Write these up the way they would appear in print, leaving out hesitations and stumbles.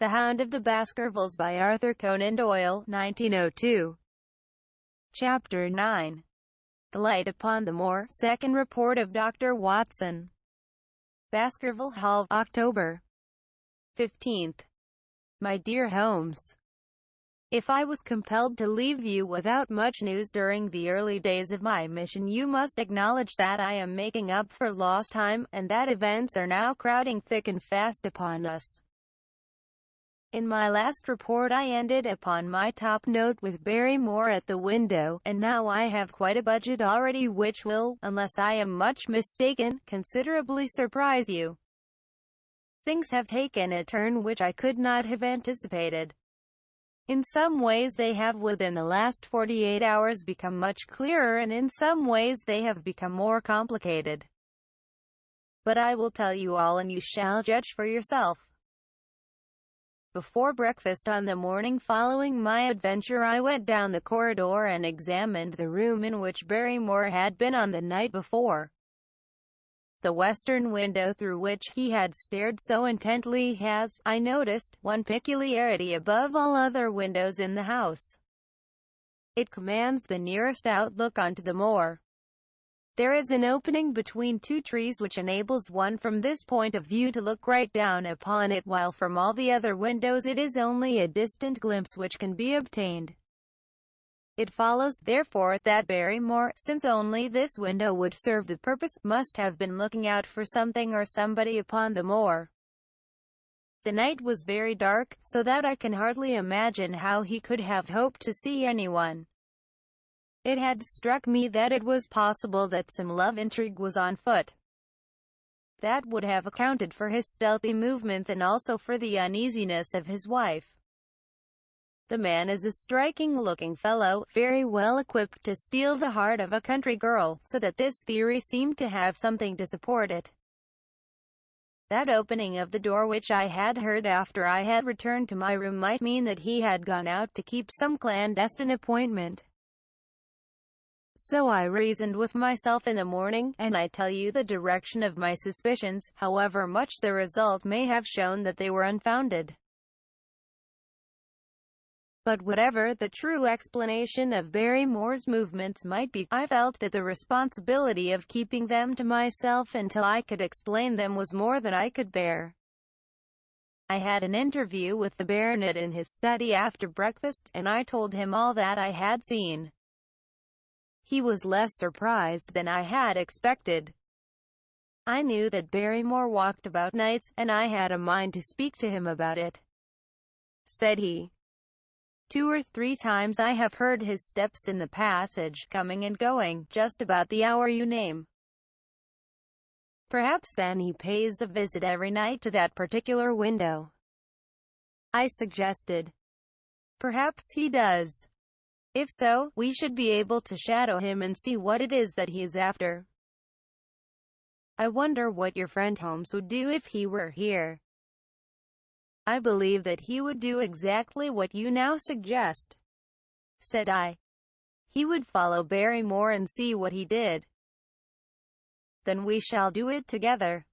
The Hound of the Baskervilles by Arthur Conan Doyle, 1902. Chapter 9. The Light Upon the Moor. Second Report of Dr. Watson. Baskerville Hall, October 15th. My dear Holmes, if I was compelled to leave you without much news during the early days of my mission, you must acknowledge that I am making up for lost time, and that events are now crowding thick and fast upon us. In my last report I ended upon my top note with Barrymore at the window, and now I have quite a budget already which will, unless I am much mistaken, considerably surprise you. Things have taken a turn which I could not have anticipated. In some ways they have within the last 48 hours become much clearer, and in some ways they have become more complicated. But I will tell you all and you shall judge for yourself. Before breakfast on the morning following my adventure I went down the corridor and examined the room in which Barrymore had been on the night before. The western window through which he had stared so intently has, I noticed, one peculiarity above all other windows in the house. It commands the nearest outlook onto the moor. There is an opening between two trees which enables one from this point of view to look right down upon it, while from all the other windows it is only a distant glimpse which can be obtained. It follows, therefore, that Barrymore, since only this window would serve the purpose, must have been looking out for something or somebody upon the moor. The night was very dark, so that I can hardly imagine how he could have hoped to see anyone. It had struck me that it was possible that some love intrigue was on foot. That would have accounted for his stealthy movements and also for the uneasiness of his wife. The man is a striking-looking fellow, very well equipped to steal the heart of a country girl, so that this theory seemed to have something to support it. That opening of the door which I had heard after I had returned to my room might mean that he had gone out to keep some clandestine appointment. So I reasoned with myself in the morning, and I tell you the direction of my suspicions, however much the result may have shown that they were unfounded. But whatever the true explanation of Barrymore's movements might be, I felt that the responsibility of keeping them to myself until I could explain them was more than I could bear. I had an interview with the baronet in his study after breakfast, and I told him all that I had seen. He was less surprised than I had expected. I knew that Barrymore walked about nights, and I had a mind to speak to him about it. Said he, 2 or 3 times I have heard his steps in the passage, coming and going, just about the hour you name. Perhaps then he pays a visit every night to that particular window. I suggested. Perhaps he does. If so, we should be able to shadow him and see what it is that he is after. I wonder what your friend Holmes would do if he were here. I believe that he would do exactly what you now suggest, said I. He would follow Barrymore and see what he did. Then we shall do it together.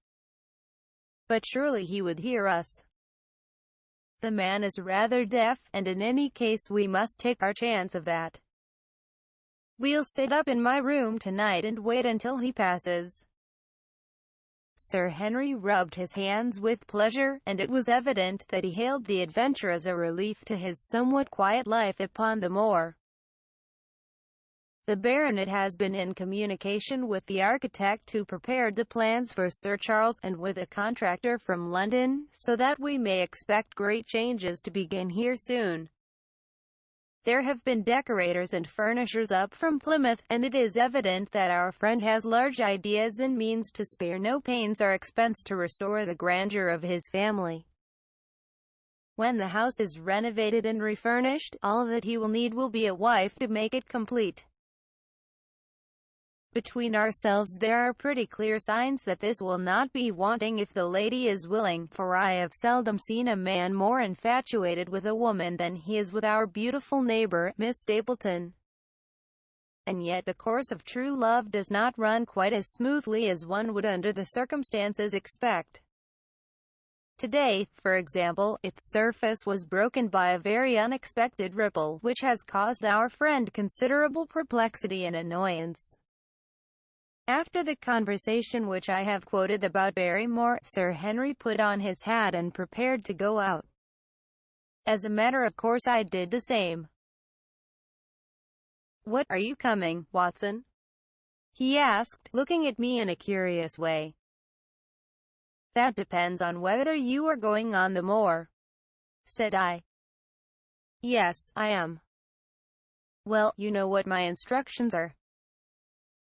But surely he would hear us. The man is rather deaf, and in any case we must take our chance of that. We'll sit up in my room tonight and wait until he passes. Sir Henry rubbed his hands with pleasure, and it was evident that he hailed the adventure as a relief to his somewhat quiet life upon the moor. The baronet has been in communication with the architect who prepared the plans for Sir Charles, and with a contractor from London, so that we may expect great changes to begin here soon. There have been decorators and furnishers up from Plymouth, and it is evident that our friend has large ideas and means to spare no pains or expense to restore the grandeur of his family. When the house is renovated and refurnished, all that he will need will be a wife to make it complete. Between ourselves there are pretty clear signs that this will not be wanting if the lady is willing, for I have seldom seen a man more infatuated with a woman than he is with our beautiful neighbour, Miss Stapleton. And yet the course of true love does not run quite as smoothly as one would under the circumstances expect. Today, for example, its surface was broken by a very unexpected ripple, which has caused our friend considerable perplexity and annoyance. After the conversation which I have quoted about Barrymore, Sir Henry put on his hat and prepared to go out. As a matter of course I did the same. "What, are you coming, Watson?" he asked, looking at me in a curious way. "That depends on whether you are going on the moor," said I. "Yes, I am." "Well, you know what my instructions are."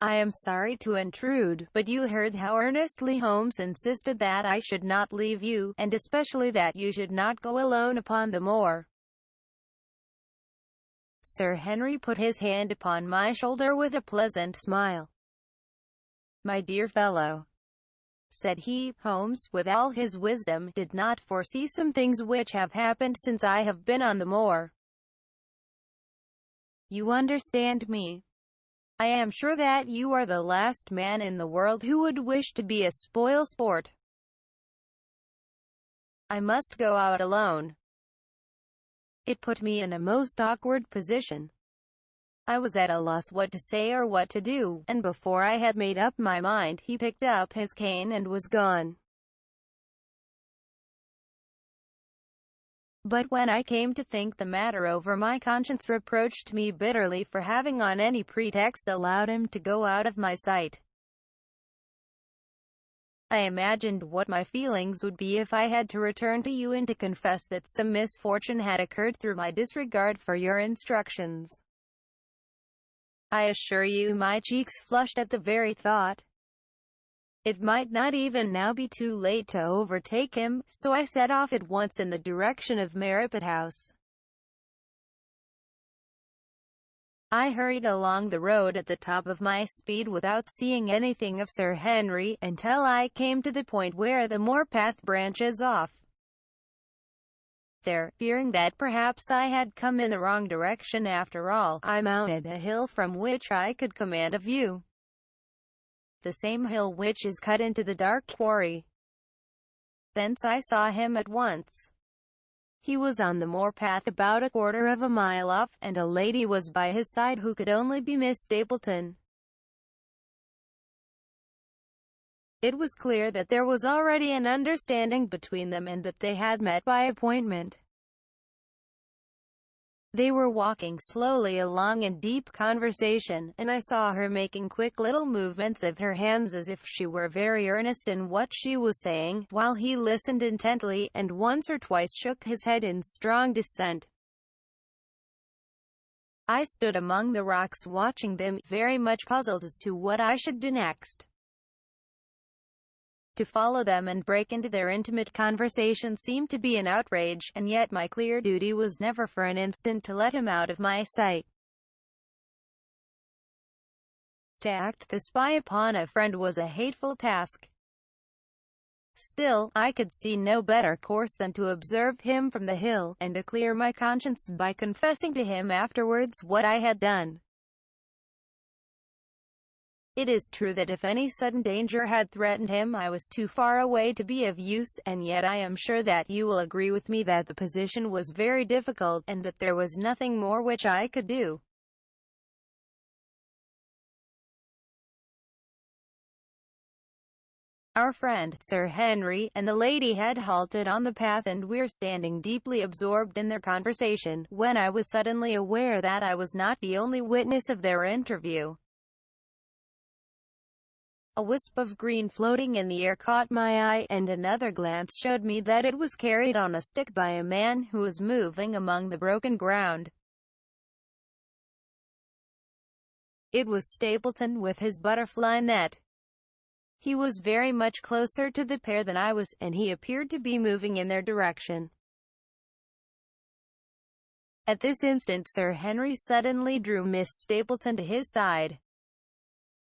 "I am sorry to intrude, but you heard how earnestly Holmes insisted that I should not leave you, and especially that you should not go alone upon the moor." Sir Henry put his hand upon my shoulder with a pleasant smile. "My dear fellow," said he, "Holmes, with all his wisdom, did not foresee some things which have happened since I have been on the moor. You understand me? I am sure that you are the last man in the world who would wish to be a spoil sport. I must go out alone." It put me in a most awkward position. I was at a loss what to say or what to do, and before I had made up my mind, he picked up his cane and was gone. But when I came to think the matter over, my conscience reproached me bitterly for having on any pretext allowed him to go out of my sight. I imagined what my feelings would be if I had to return to you and to confess that some misfortune had occurred through my disregard for your instructions. I assure you my cheeks flushed at the very thought. It might not even now be too late to overtake him, so I set off at once in the direction of Merripit House. I hurried along the road at the top of my speed without seeing anything of Sir Henry, until I came to the point where the moor path branches off. There, fearing that perhaps I had come in the wrong direction after all, I mounted a hill from which I could command a view. The same hill which is cut into the dark quarry. Thence I saw him at once. He was on the moor path about a quarter of a mile off, and a lady was by his side who could only be Miss Stapleton. It was clear that there was already an understanding between them and that they had met by appointment. They were walking slowly along in deep conversation, and I saw her making quick little movements of her hands as if she were very earnest in what she was saying, while he listened intently, and once or twice shook his head in strong dissent. I stood among the rocks watching them, very much puzzled as to what I should do next. To follow them and break into their intimate conversation seemed to be an outrage, and yet my clear duty was never for an instant to let him out of my sight. To act the spy upon a friend was a hateful task. Still, I could see no better course than to observe him from the hill, and to clear my conscience by confessing to him afterwards what I had done. It is true that if any sudden danger had threatened him, I was too far away to be of use, and yet I am sure that you will agree with me that the position was very difficult, and that there was nothing more which I could do. Our friend, Sir Henry, and the lady had halted on the path and were standing deeply absorbed in their conversation, when I was suddenly aware that I was not the only witness of their interview. A wisp of green floating in the air caught my eye, and another glance showed me that it was carried on a stick by a man who was moving among the broken ground. It was Stapleton with his butterfly net. He was very much closer to the pair than I was, and he appeared to be moving in their direction. At this instant Sir Henry suddenly drew Miss Stapleton to his side.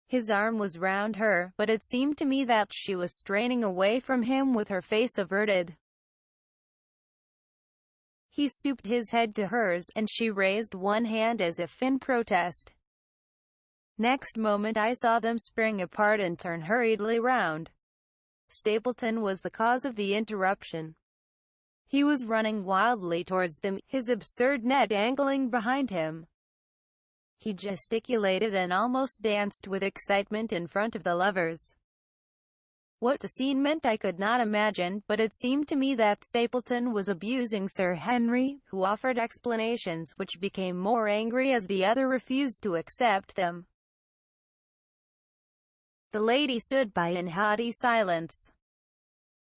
His arm was round her, but it seemed to me that she was straining away from him with her face averted. He stooped his head to hers, and she raised one hand as if in protest. Next moment I saw them spring apart and turn hurriedly round. Stapleton was the cause of the interruption. He was running wildly towards them, his absurd net dangling behind him. He gesticulated and almost danced with excitement in front of the lovers. What the scene meant I could not imagine, but it seemed to me that Stapleton was abusing Sir Henry, who offered explanations, which became more angry as the other refused to accept them. The lady stood by in haughty silence.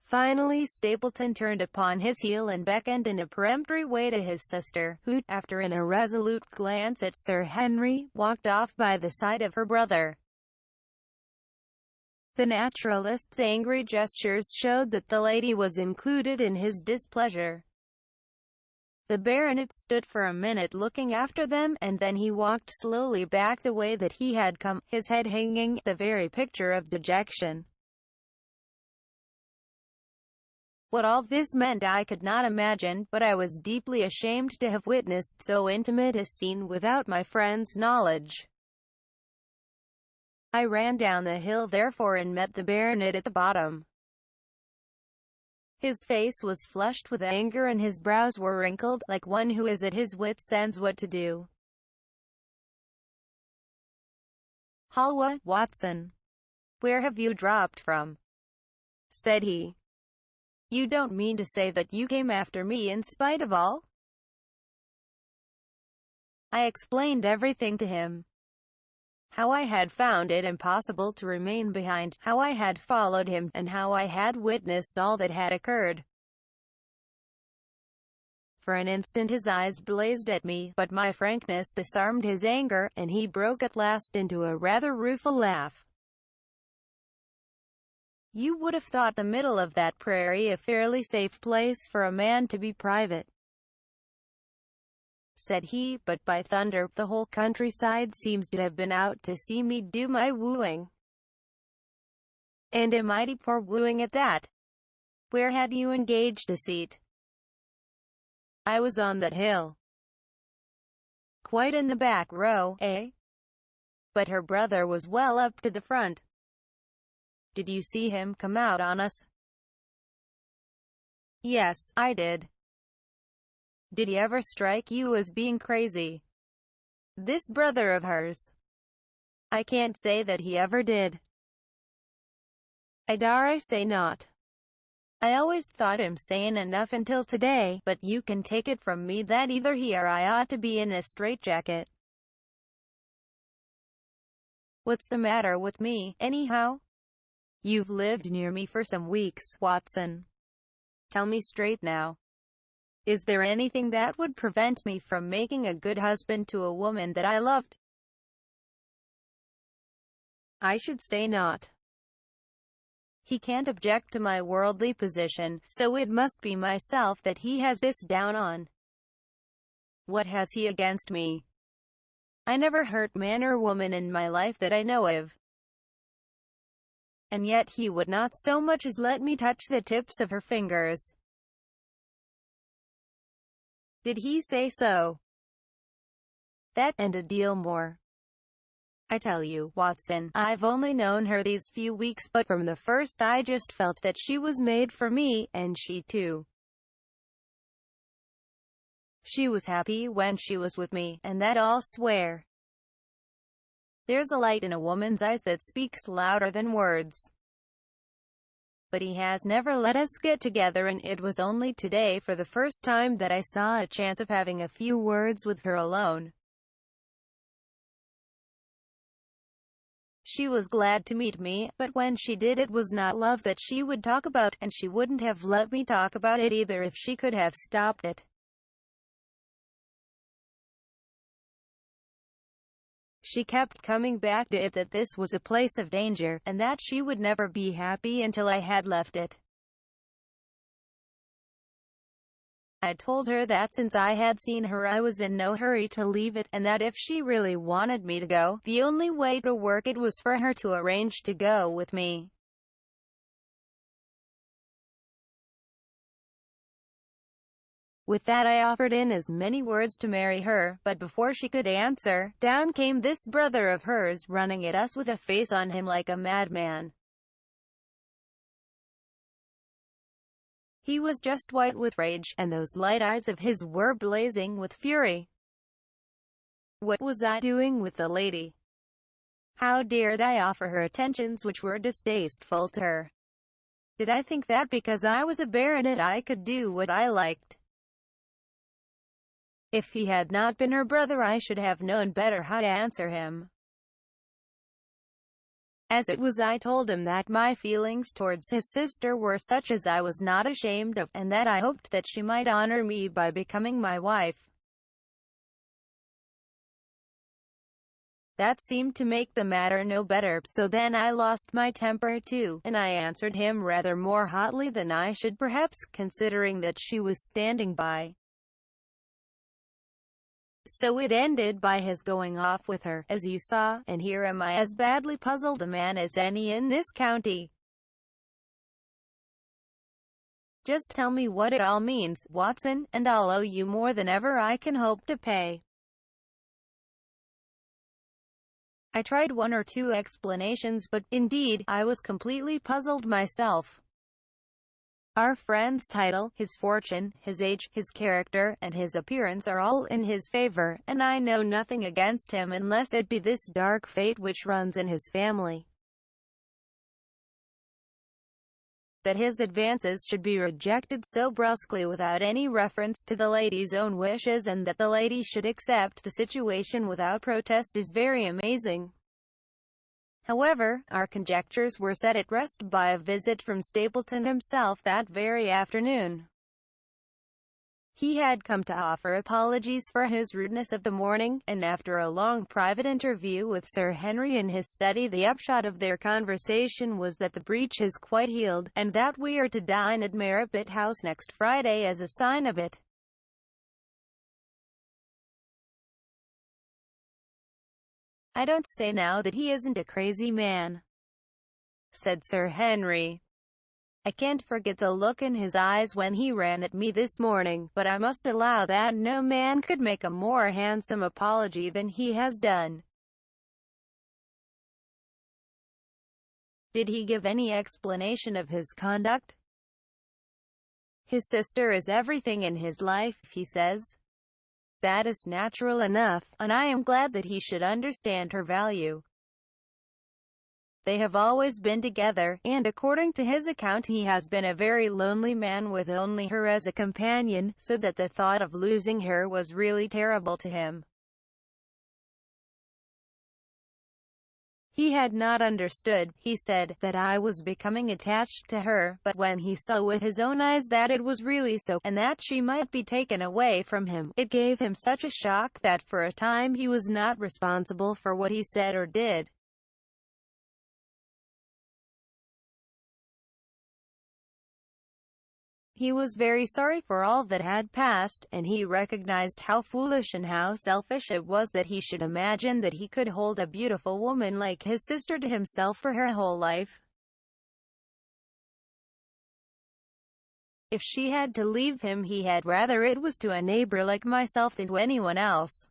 Finally Stapleton turned upon his heel and beckoned in a peremptory way to his sister, who, after an irresolute glance at Sir Henry, walked off by the side of her brother. The naturalist's angry gestures showed that the lady was included in his displeasure. The baronet stood for a minute looking after them, and then he walked slowly back the way that he had come, his head hanging, the very picture of dejection. What all this meant I could not imagine, but I was deeply ashamed to have witnessed so intimate a scene without my friend's knowledge. I ran down the hill therefore and met the baronet at the bottom. His face was flushed with anger and his brows were wrinkled, like one who is at his wits' ends what to do. "Halwa, Watson. Where have you dropped from?" said he. "You don't mean to say that you came after me in spite of all?" I explained everything to him. How I had found it impossible to remain behind, how I had followed him, and how I had witnessed all that had occurred. For an instant his eyes blazed at me, but my frankness disarmed his anger, and he broke at last into a rather rueful laugh. "You would have thought the middle of that prairie a fairly safe place for a man to be private," said he, "but by thunder, the whole countryside seems to have been out to see me do my wooing. And a mighty poor wooing at that. Where had you engaged a seat?" "I was on that hill." "Quite in the back row, eh?" "But her brother was well up to the front." "Did you see him come out on us?" "Yes, I did." "Did he ever strike you as being crazy, this brother of hers?" "I can't say that he ever did." "I dare say not. I always thought him sane enough until today, but you can take it from me that either he or I ought to be in a straitjacket." "What's the matter with me, anyhow? You've lived near me for some weeks, Watson. Tell me straight now. Is there anything that would prevent me from making a good husband to a woman that I loved?" "I should say not. He can't object to my worldly position, so it must be myself that he has this down on." "What has he against me? I never hurt man or woman in my life that I know of. And yet he would not so much as let me touch the tips of her fingers." "Did he say so?" "That and a deal more. I tell you, Watson, I've only known her these few weeks, but from the first I just felt that she was made for me, and she too. She was happy when she was with me, and that I'll swear. There's a light in a woman's eyes that speaks louder than words. But he has never let us get together, and it was only today for the first time that I saw a chance of having a few words with her alone. She was glad to meet me, but when she did it was not love that she would talk about, and she wouldn't have let me talk about it either if she could have stopped it. She kept coming back to it that this was a place of danger, and that she would never be happy until I had left it. I told her that since I had seen her I was in no hurry to leave it, and that if she really wanted me to go, the only way to work it was for her to arrange to go with me. With that I offered in as many words to marry her, but before she could answer, down came this brother of hers running at us with a face on him like a madman. He was just white with rage, and those light eyes of his were blazing with fury. What was I doing with the lady? How dared I offer her attentions which were distasteful to her? Did I think that because I was a baronet I could do what I liked? If he had not been her brother I should have known better how to answer him. As it was, I told him that my feelings towards his sister were such as I was not ashamed of, and that I hoped that she might honor me by becoming my wife. That seemed to make the matter no better, so then I lost my temper too, and I answered him rather more hotly than I should perhaps, considering that she was standing by. So it ended by his going off with her, as you saw, and here am I as badly puzzled a man as any in this county. Just tell me what it all means, Watson, and I'll owe you more than ever I can hope to pay. I tried one or two explanations, but, indeed, I was completely puzzled myself. Our friend's title, his fortune, his age, his character, and his appearance are all in his favor, and I know nothing against him unless it be this dark fate which runs in his family. That his advances should be rejected so brusquely without any reference to the lady's own wishes, and that the lady should accept the situation without protest, is very amazing. However, our conjectures were set at rest by a visit from Stapleton himself that very afternoon. He had come to offer apologies for his rudeness of the morning, and after a long private interview with Sir Henry in his study, the upshot of their conversation was that the breach is quite healed, and that we are to dine at Merripit House next Friday as a sign of it. I don't say now that he isn't a crazy man, said Sir Henry. I can't forget the look in his eyes when he ran at me this morning, but I must allow that no man could make a more handsome apology than he has done. Did he give any explanation of his conduct? His sister is everything in his life, he says. That is natural enough, and I am glad that he should understand her value. They have always been together, and according to his account he has been a very lonely man with only her as a companion, so that the thought of losing her was really terrible to him. He had not understood, he said, that I was becoming attached to her, but when he saw with his own eyes that it was really so, and that she might be taken away from him, it gave him such a shock that for a time he was not responsible for what he said or did. He was very sorry for all that had passed, and he recognized how foolish and how selfish it was that he should imagine that he could hold a beautiful woman like his sister to himself for her whole life. If she had to leave him, he had rather it was to a neighbor like myself than to anyone else.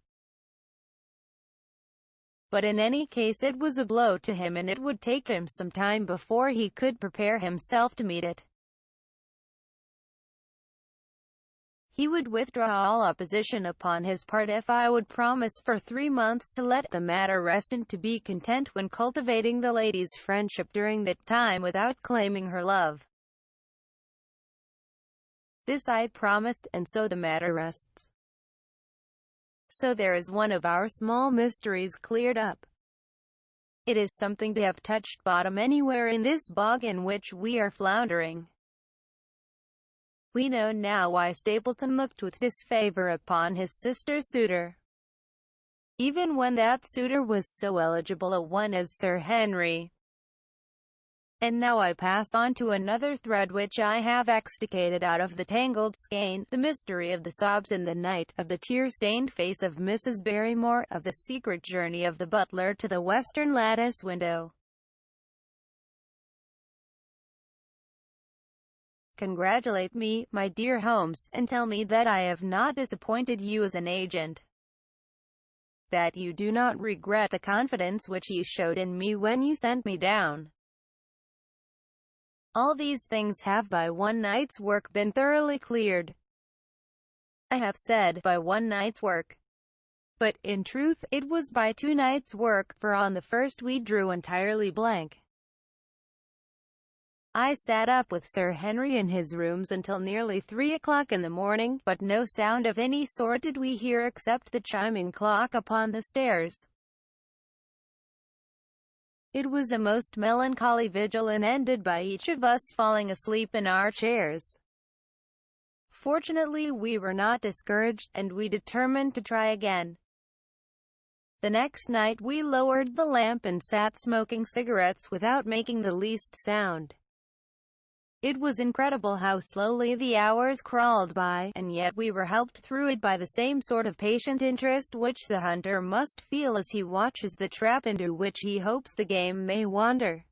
But in any case it was a blow to him, and it would take him some time before he could prepare himself to meet it. He would withdraw all opposition upon his part if I would promise for 3 months to let the matter rest and to be content when cultivating the lady's friendship during that time without claiming her love. This I promised, and so the matter rests. So there is one of our small mysteries cleared up. It is something to have touched bottom anywhere in this bog in which we are floundering. We know now why Stapleton looked with disfavor upon his sister's suitor, even when that suitor was so eligible a one as Sir Henry. And now I pass on to another thread which I have extricated out of the tangled skein, the mystery of the sobs in the night, of the tear-stained face of Mrs. Barrymore, of the secret journey of the butler to the western lattice window. Congratulate me, my dear Holmes, and tell me that I have not disappointed you as an agent. That you do not regret the confidence which you showed in me when you sent me down. All these things have by one night's work been thoroughly cleared. I have said by one night's work, but in truth, it was by 2 nights' work, for on the first we drew entirely blank. I sat up with Sir Henry in his rooms until nearly 3 o'clock in the morning, but no sound of any sort did we hear except the chiming clock upon the stairs. It was a most melancholy vigil and ended by each of us falling asleep in our chairs. Fortunately we were not discouraged, and we determined to try again. The next night we lowered the lamp and sat smoking cigarettes without making the least sound. It was incredible how slowly the hours crawled by, and yet we were helped through it by the same sort of patient interest which the hunter must feel as he watches the trap into which he hopes the game may wander.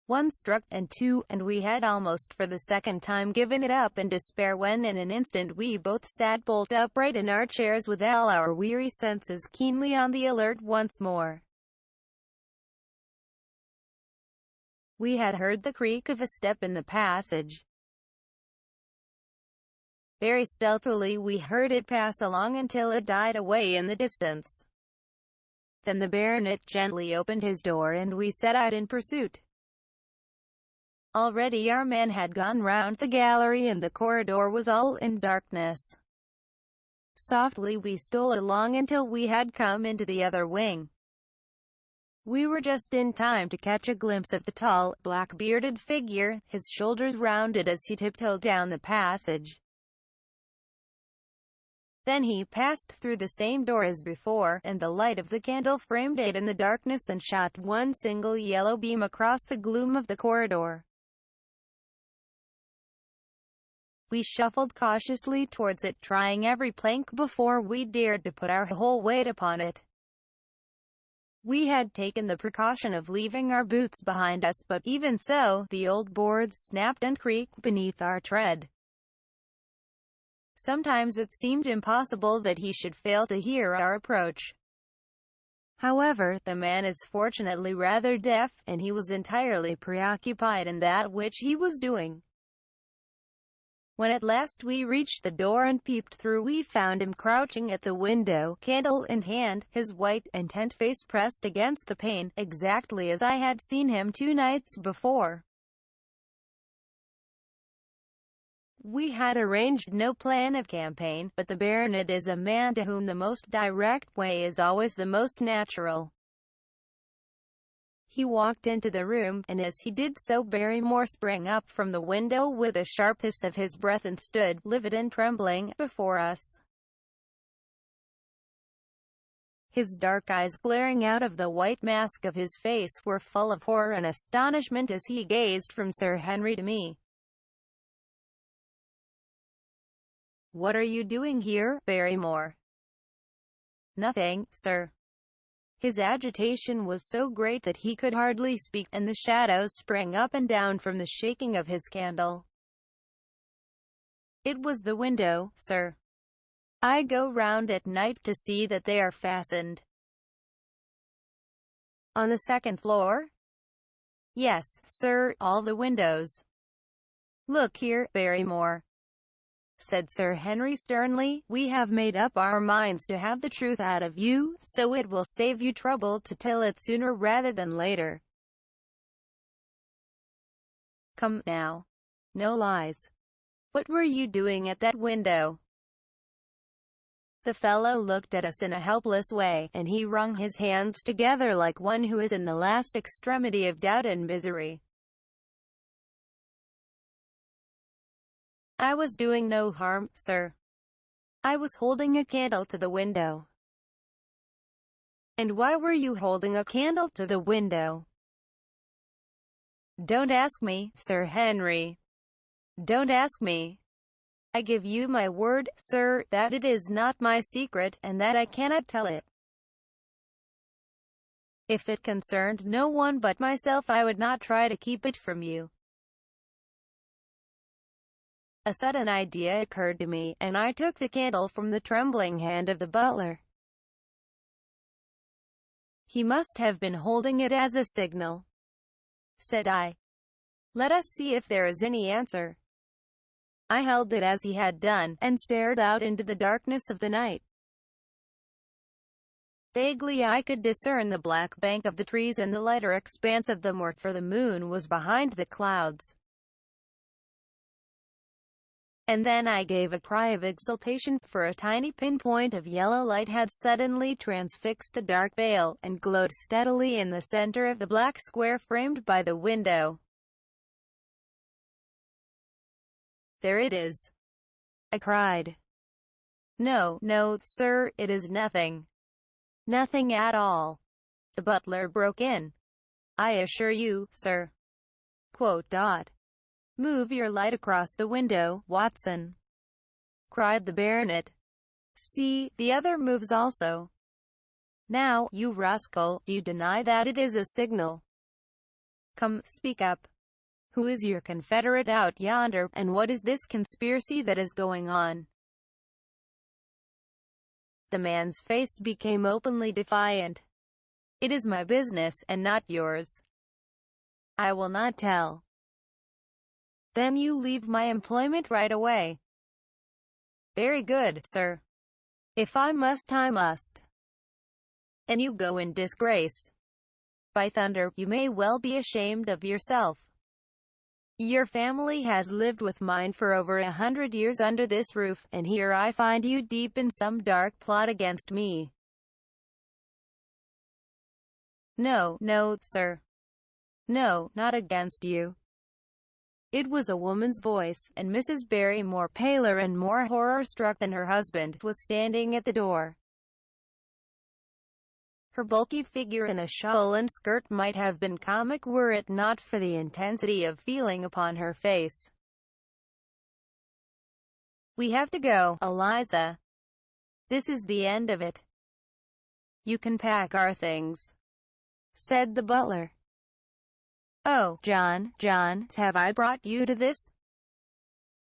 1 struck, and 2, and we had almost for the second time given it up in despair when in an instant we both sat bolt upright in our chairs with all our weary senses keenly on the alert once more. We had heard the creak of a step in the passage. Very stealthily we heard it pass along until it died away in the distance. Then the baronet gently opened his door and we set out in pursuit. Already our man had gone round the gallery and the corridor was all in darkness. Softly we stole along until we had come into the other wing. We were just in time to catch a glimpse of the tall, black-bearded figure, his shoulders rounded as he tiptoed down the passage. Then he passed through the same door as before, and the light of the candle framed it in the darkness and shot one single yellow beam across the gloom of the corridor. We shuffled cautiously towards it, trying every plank before we dared to put our whole weight upon it. We had taken the precaution of leaving our boots behind us, but even so, the old boards snapped and creaked beneath our tread. Sometimes it seemed impossible that he should fail to hear our approach. However, the man is fortunately rather deaf, and he was entirely preoccupied in that which he was doing. When at last we reached the door and peeped through, we found him crouching at the window, candle in hand, his white, intent face pressed against the pane, exactly as I had seen him 2 nights before. We had arranged no plan of campaign, but the baronet is a man to whom the most direct way is always the most natural. He walked into the room, and as he did so Barrymore sprang up from the window with a sharp hiss of his breath and stood, livid and trembling, before us. His dark eyes, glaring out of the white mask of his face, were full of horror and astonishment as he gazed from Sir Henry to me. "What are you doing here, Barrymore?" "Nothing, sir." His agitation was so great that he could hardly speak, and the shadows sprang up and down from the shaking of his candle. "It was the window, sir. I go round at night to see that they are fastened." "On the 2nd floor?" "Yes, sir, all the windows." "Look here, Barrymore," said Sir Henry sternly, "we have made up our minds to have the truth out of you, so it will save you trouble to tell it sooner rather than later. Come, now. No lies. What were you doing at that window?" The fellow looked at us in a helpless way, and he wrung his hands together like one who is in the last extremity of doubt and misery. "I was doing no harm, sir. I was holding a candle to the window." "And why were you holding a candle to the window?" "Don't ask me, Sir Henry. Don't ask me. I give you my word, sir, that it is not my secret, and that I cannot tell it. If it concerned no one but myself, I would not try to keep it from you." A sudden idea occurred to me, and I took the candle from the trembling hand of the butler. He must have been holding it as a signal. said I. Let us see if there is any answer. I held it as he had done, and stared out into the darkness of the night. Vaguely I could discern the black bank of the trees and the lighter expanse of the moor, for the moon was behind the clouds. And then I gave a cry of exultation, for a tiny pinpoint of yellow light had suddenly transfixed the dark veil, and glowed steadily in the center of the black square framed by the window. There it is, I cried. No, no, sir, it is nothing. Nothing at all, the butler broke in. I assure you, sir. Move your light across the window, Watson, cried the baronet. See, the other moves also. Now, you rascal, do you deny that it is a signal? Come, speak up. Who is your confederate out yonder, and what is this conspiracy that is going on? The man's face became openly defiant. It is my business, and not yours. I will not tell. Then you leave my employment right away. Very good, sir. If I must, I must. And you go in disgrace. By thunder, you may well be ashamed of yourself. Your family has lived with mine for over 100 years under this roof, and here I find you deep in some dark plot against me. No, no, sir. No, not against you. It was a woman's voice, and Mrs. Barrymore, paler and more horror-struck than her husband, was standing at the door. Her bulky figure in a shawl and skirt might have been comic were it not for the intensity of feeling upon her face. We have to go, Eliza. This is the end of it. You can pack our things, said the butler. Oh, John, have I brought you to this?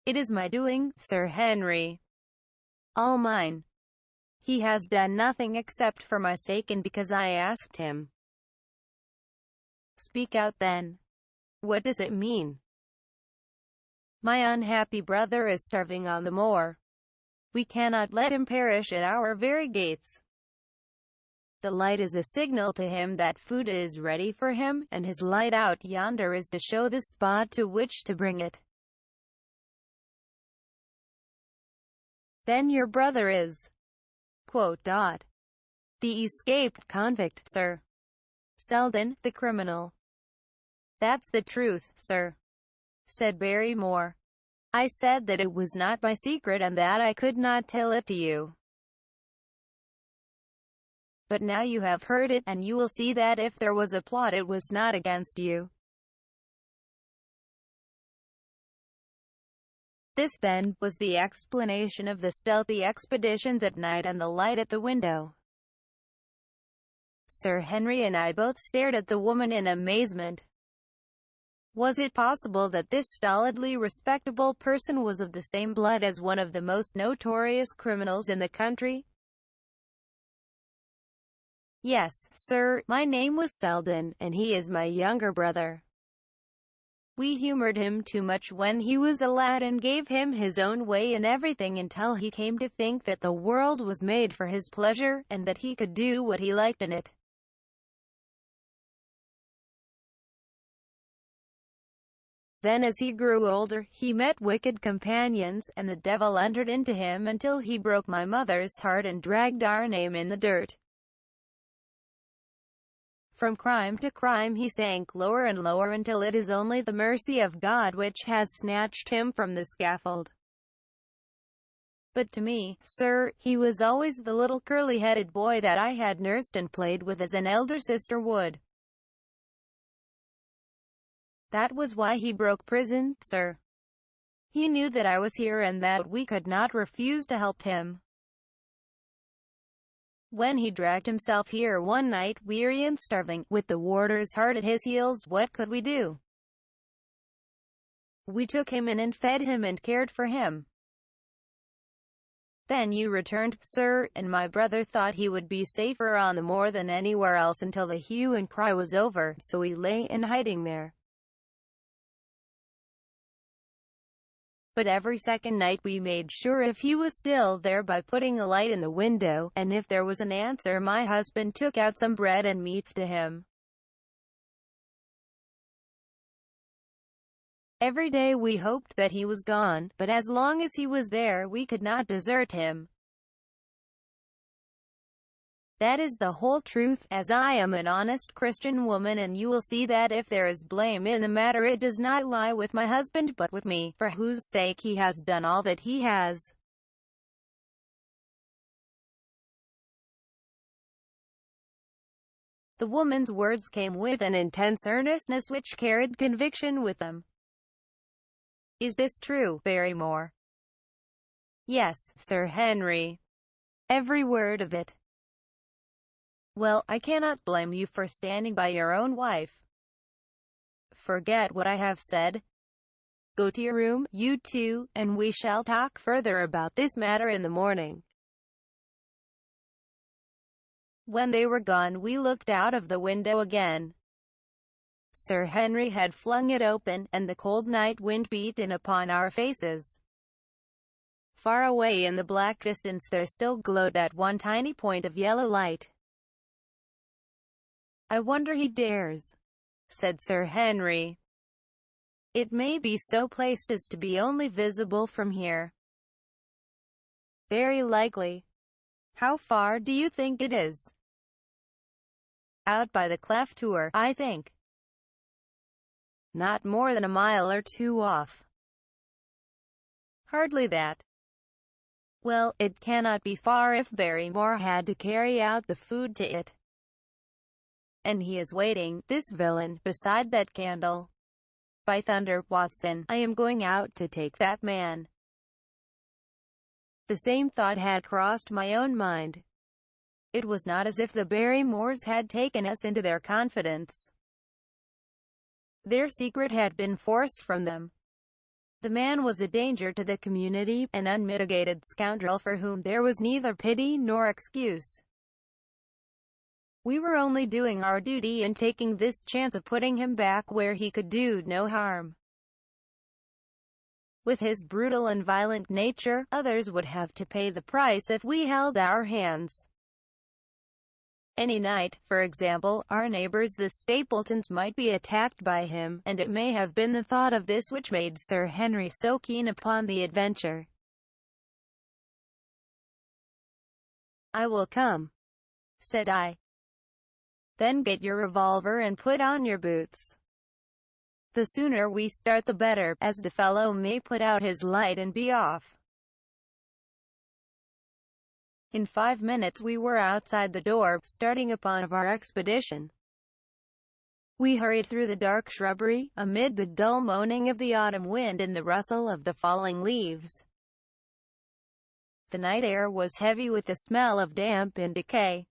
It is my doing, Sir Henry. All mine. He has done nothing except for my sake and because I asked him. Speak out then. What does it mean? My unhappy brother is starving on the moor. We cannot let him perish at our very gates. The light is a signal to him that food is ready for him, and his light out yonder is to show the spot to which to bring it. Then your brother is, the escaped convict, sir. Selden, the criminal. That's the truth, sir, said Barrymore. I said that it was not my secret and that I could not tell it to you. But now you have heard it, and you will see that if there was a plot it was not against you. This, then, was the explanation of the stealthy expeditions at night and the light at the window. Sir Henry and I both stared at the woman in amazement. Was it possible that this stolidly respectable person was of the same blood as one of the most notorious criminals in the country? Yes, sir, my name was Selden, and he is my younger brother. We humored him too much when he was a lad and gave him his own way in everything until he came to think that the world was made for his pleasure, and that he could do what he liked in it. Then as he grew older, he met wicked companions, and the devil entered into him until he broke my mother's heart and dragged our name in the dirt. From crime to crime he sank lower and lower until it is only the mercy of God which has snatched him from the scaffold. But to me, sir, he was always the little curly-headed boy that I had nursed and played with as an elder sister would. That was why he broke prison, sir. He knew that I was here and that we could not refuse to help him. When he dragged himself here one night, weary and starving, with the warders hard at his heels, what could we do? We took him in and fed him and cared for him. Then you returned, sir, and my brother thought he would be safer on the moor than anywhere else until the hue and cry was over, so he lay in hiding there. But every second night we made sure if he was still there by putting a light in the window, and if there was an answer my husband took out some bread and meat to him. Every day we hoped that he was gone, but as long as he was there we could not desert him. That is the whole truth, as I am an honest Christian woman, and you will see that if there is blame in the matter it does not lie with my husband but with me, for whose sake he has done all that he has. The woman's words came with an intense earnestness which carried conviction with them. Is this true, Barrymore? Yes, Sir Henry. Every word of it. Well, I cannot blame you for standing by your own wife. Forget what I have said. Go to your room, you two, and we shall talk further about this matter in the morning. When they were gone we looked out of the window again. Sir Henry had flung it open, and the cold night wind beat in upon our faces. Far away in the black distance there still glowed that one tiny point of yellow light. "I wonder he dares," said Sir Henry. "It may be so placed as to be only visible from here." "Very likely. How far do you think it is?" "Out by the Clef Tour, I think." "Not more than a mile or two off." "Hardly that." "Well, it cannot be far if Barrymore had to carry out the food to it. And he is waiting, this villain, beside that candle. By thunder, Watson, I am going out to take that man." The same thought had crossed my own mind. It was not as if the Barrymores had taken us into their confidence. Their secret had been forced from them. The man was a danger to the community, an unmitigated scoundrel for whom there was neither pity nor excuse. We were only doing our duty in taking this chance of putting him back where he could do no harm. With his brutal and violent nature, others would have to pay the price if we held our hands. Any night, for example, our neighbors the Stapletons might be attacked by him, and it may have been the thought of this which made Sir Henry so keen upon the adventure. "I will come," said I. "Then get your revolver and put on your boots. The sooner we start the better, as the fellow may put out his light and be off." In 5 minutes we were outside the door, starting upon our expedition. We hurried through the dark shrubbery, amid the dull moaning of the autumn wind and the rustle of the falling leaves. The night air was heavy with the smell of damp and decay.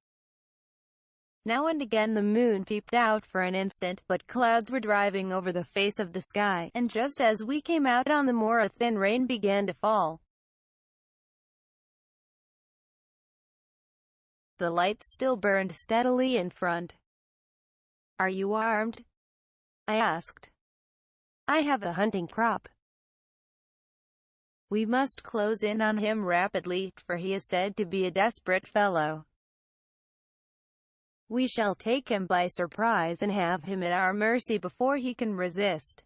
Now and again the moon peeped out for an instant, but clouds were driving over the face of the sky, and just as we came out on the moor a thin rain began to fall. The light still burned steadily in front. "Are you armed?" I asked. "I have a hunting crop." "We must close in on him rapidly, for he is said to be a desperate fellow. We shall take him by surprise and have him at our mercy before he can resist."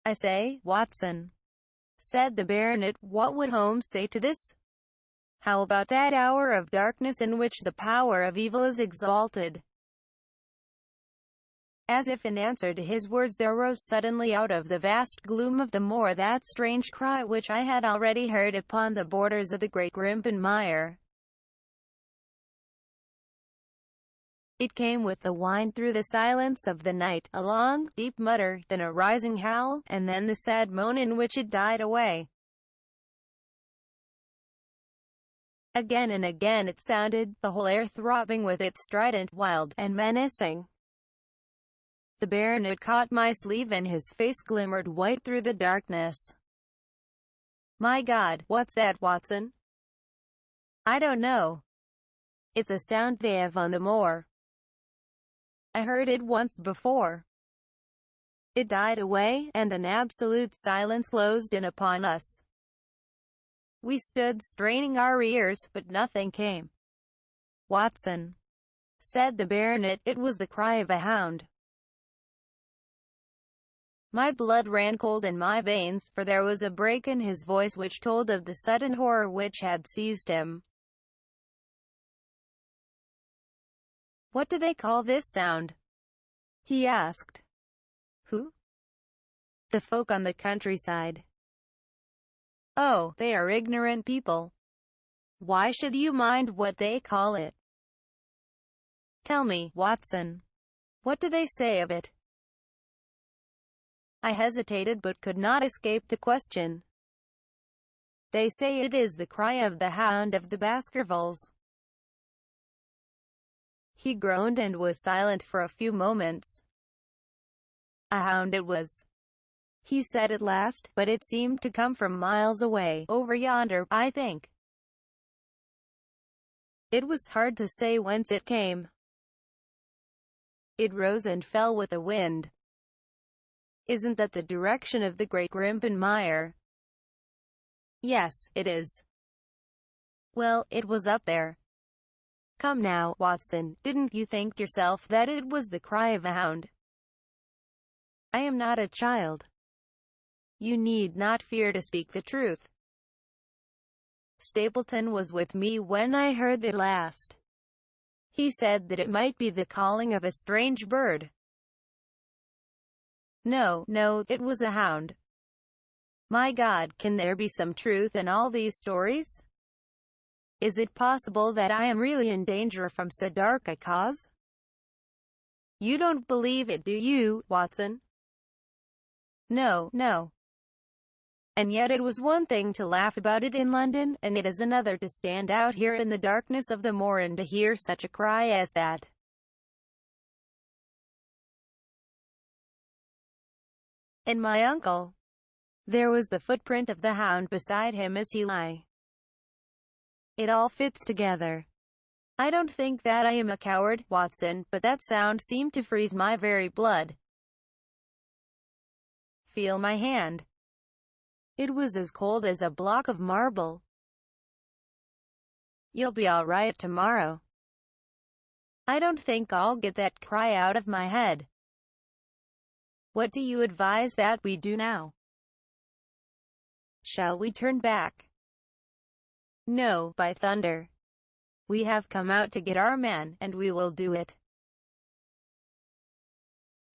"I say, Watson," said the baronet, "what would Holmes say to this? How about that hour of darkness in which the power of evil is exalted?" As if in answer to his words there rose suddenly out of the vast gloom of the moor that strange cry which I had already heard upon the borders of the great Grimpen Mire. It came with the whine through the silence of the night, a long, deep mutter, then a rising howl, and then the sad moan in which it died away. Again and again it sounded, the whole air throbbing with it, strident, wild, and menacing. The baronet caught my sleeve and his face glimmered white through the darkness. "My God, what's that, Watson?" "I don't know. It's a sound they have on the moor. I heard it once before." It died away, and an absolute silence closed in upon us. We stood straining our ears, but nothing came. "Watson," said the baronet, "it was the cry of a hound." My blood ran cold in my veins, for there was a break in his voice which told of the sudden horror which had seized him. "What do they call this sound?" he asked. "Who?" "The folk on the countryside." "Oh, they are ignorant people. Why should you mind what they call it? Tell me, Watson, what do they say of it?" I hesitated but could not escape the question. "They say it is the cry of the hound of the Baskervilles." He groaned and was silent for a few moments. "A hound it was," he said at last, "but it seemed to come from miles away, over yonder, I think. It was hard to say whence it came. It rose and fell with the wind. Isn't that the direction of the great Grimpen Mire?" "Yes, it is." "Well, it was up there. Come now, Watson, didn't you think yourself that it was the cry of a hound? I am not a child. You need not fear to speak the truth. Stapleton was with me when I heard it last. He said that it might be the calling of a strange bird." "No, no, it was a hound." "My God, can there be some truth in all these stories? Is it possible that I am really in danger from so dark a cause? You don't believe it, do you, Watson?" "No, no. And yet it was one thing to laugh about it in London, and it is another to stand out here in the darkness of the moor and to hear such a cry as that." "And my uncle?" There was the footprint of the hound beside him as he lay. "It all fits together. I don't think that I am a coward, Watson, but that sound seemed to freeze my very blood. Feel my hand. It was as cold as a block of marble. You'll be all right tomorrow. I don't think I'll get that cry out of my head. What do you advise that we do now? Shall we turn back?" "No, by thunder. We have come out to get our man, and we will do it.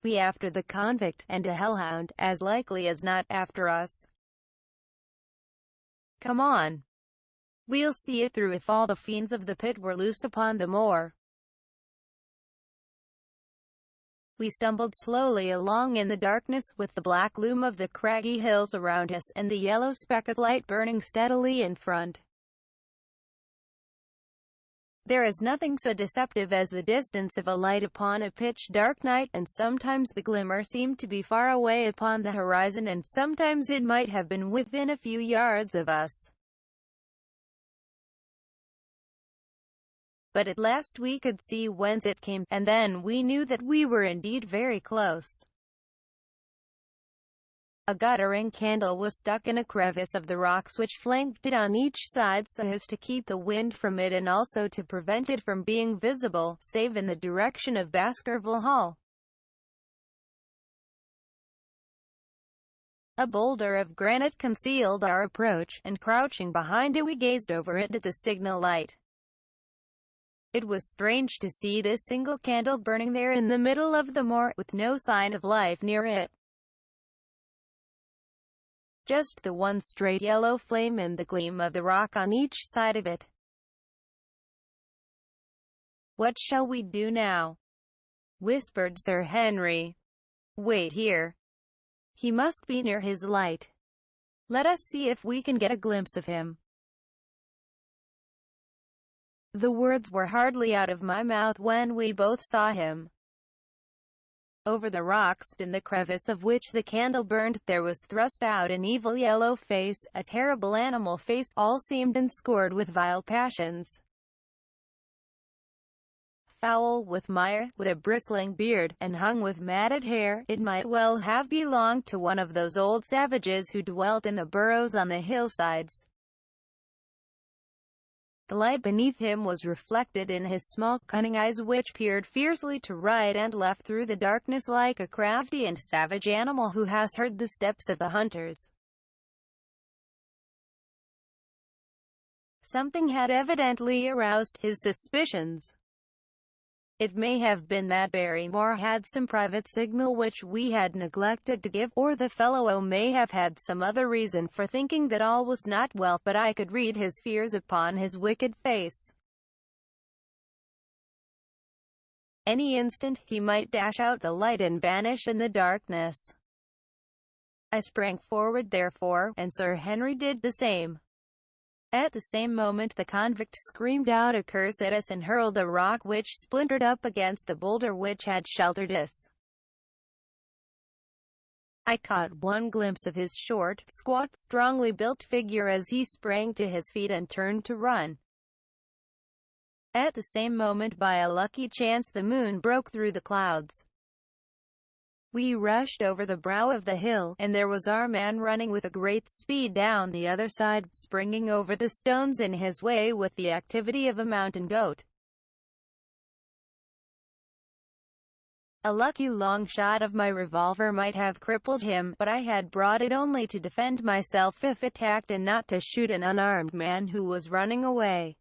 We after the convict, and a hellhound, as likely as not, after us. Come on. We'll see it through if all the fiends of the pit were loose upon the moor." We stumbled slowly along in the darkness, with the black loom of the craggy hills around us, and the yellow speck of light burning steadily in front. There is nothing so deceptive as the distance of a light upon a pitch-dark night, and sometimes the glimmer seemed to be far away upon the horizon, and sometimes it might have been within a few yards of us. But at last we could see whence it came, and then we knew that we were indeed very close. A guttering candle was stuck in a crevice of the rocks which flanked it on each side so as to keep the wind from it and also to prevent it from being visible, save in the direction of Baskerville Hall. A boulder of granite concealed our approach, and crouching behind it we gazed over it at the signal light. It was strange to see this single candle burning there in the middle of the moor, with no sign of life near it. Just the one straight yellow flame and the gleam of the rock on each side of it. "What shall we do now?" whispered Sir Henry. "Wait here. He must be near his light. Let us see if we can get a glimpse of him." The words were hardly out of my mouth when we both saw him. Over the rocks, in the crevice of which the candle burned, there was thrust out an evil yellow face, a terrible animal face, all seamed and scored with vile passions. foul with mire, with a bristling beard, and hung with matted hair. It might well have belonged to one of those old savages who dwelt in the burrows on the hillsides. The light beneath him was reflected in his small, cunning eyes which peered fiercely to right and left through the darkness like a crafty and savage animal who has heard the steps of the hunters. Something had evidently aroused his suspicions. It may have been that Barrymore had some private signal which we had neglected to give, or the fellow may have had some other reason for thinking that all was not well, but I could read his fears upon his wicked face. Any instant, he might dash out the light and vanish in the darkness. I sprang forward therefore, and Sir Henry did the same. At the same moment the convict screamed out a curse at us and hurled a rock which splintered up against the boulder which had sheltered us. I caught one glimpse of his short, squat, strongly built figure as he sprang to his feet and turned to run. At the same moment, by a lucky chance, the moon broke through the clouds. We rushed over the brow of the hill, and there was our man running with a great speed down the other side, springing over the stones in his way with the activity of a mountain goat. A lucky long shot of my revolver might have crippled him, but I had brought it only to defend myself if attacked and not to shoot an unarmed man who was running away.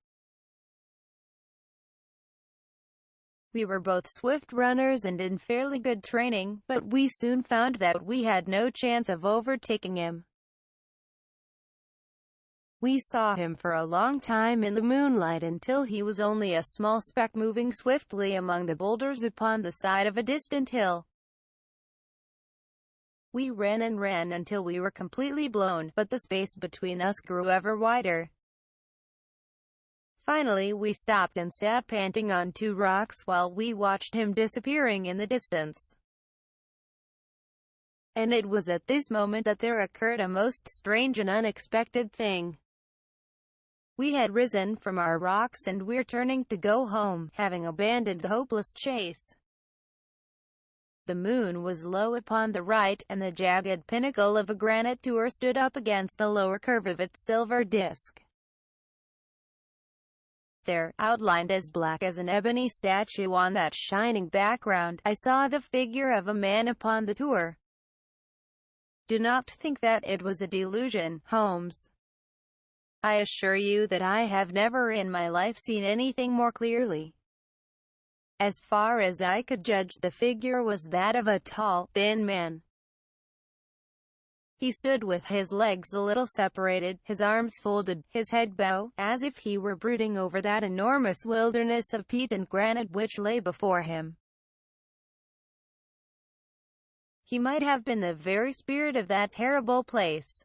We were both swift runners and in fairly good training, but we soon found that we had no chance of overtaking him. We saw him for a long time in the moonlight until he was only a small speck moving swiftly among the boulders upon the side of a distant hill. We ran and ran until we were completely blown, but the space between us grew ever wider. Finally we stopped and sat panting on two rocks while we watched him disappearing in the distance. And it was at this moment that there occurred a most strange and unexpected thing. We had risen from our rocks and were turning to go home, having abandoned the hopeless chase. The moon was low upon the right, and the jagged pinnacle of a granite tower stood up against the lower curve of its silver disk. There, outlined as black as an ebony statue on that shining background, I saw the figure of a man upon the tour. Do not think that it was a delusion, Holmes. I assure you that I have never in my life seen anything more clearly. As far as I could judge, the figure was that of a tall, thin man. He stood with his legs a little separated, his arms folded, his head bowed, as if he were brooding over that enormous wilderness of peat and granite which lay before him. He might have been the very spirit of that terrible place.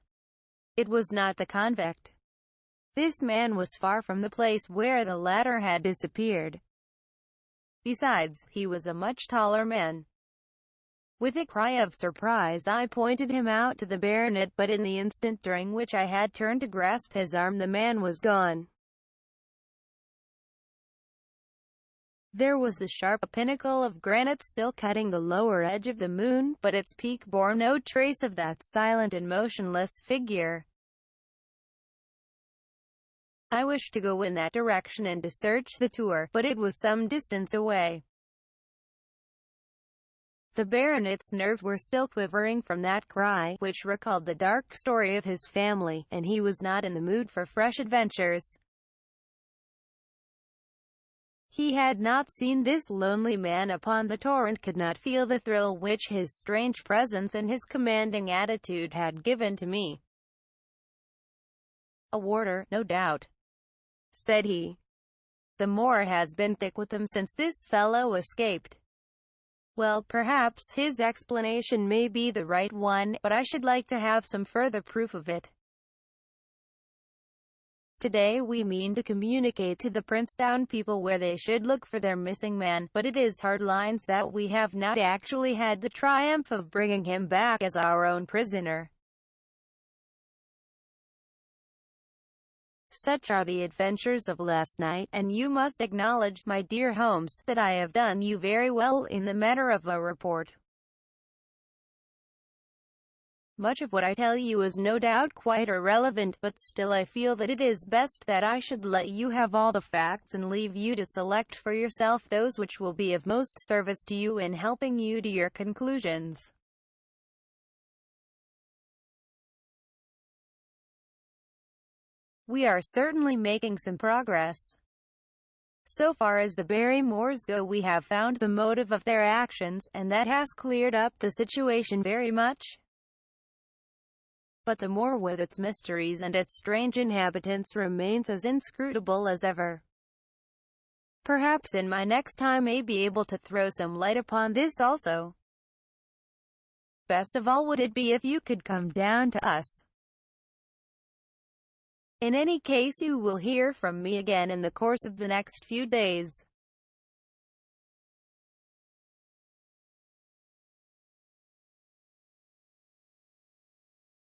It was not the convict. This man was far from the place where the latter had disappeared. Besides, he was a much taller man. With a cry of surprise I pointed him out to the baronet, but in the instant during which I had turned to grasp his arm the man was gone. There was the sharp pinnacle of granite still cutting the lower edge of the moon, but its peak bore no trace of that silent and motionless figure. I wished to go in that direction and to search the tour, but it was some distance away. The baronet's nerves were still quivering from that cry, which recalled the dark story of his family, and he was not in the mood for fresh adventures. He had not seen this lonely man upon the tor and could not feel the thrill which his strange presence and his commanding attitude had given to me. "A warder, no doubt," said he. "The moor has been thick with them since this fellow escaped. Well, perhaps his explanation may be the right one, but I should like to have some further proof of it. Today we mean to communicate to the Princetown people where they should look for their missing man, but it is hard lines that we have not actually had the triumph of bringing him back as our own prisoner. Such are the adventures of last night, and you must acknowledge, my dear Holmes, that I have done you very well in the matter of a report. Much of what I tell you is no doubt quite irrelevant, but still I feel that it is best that I should let you have all the facts and leave you to select for yourself those which will be of most service to you in helping you to your conclusions. We are certainly making some progress. So far as the Barrymores go, we have found the motive of their actions, and that has cleared up the situation very much. But the moor with its mysteries and its strange inhabitants remains as inscrutable as ever. Perhaps in my next time I may be able to throw some light upon this also. Best of all would it be if you could come down to us. In any case, you will hear from me again in the course of the next few days.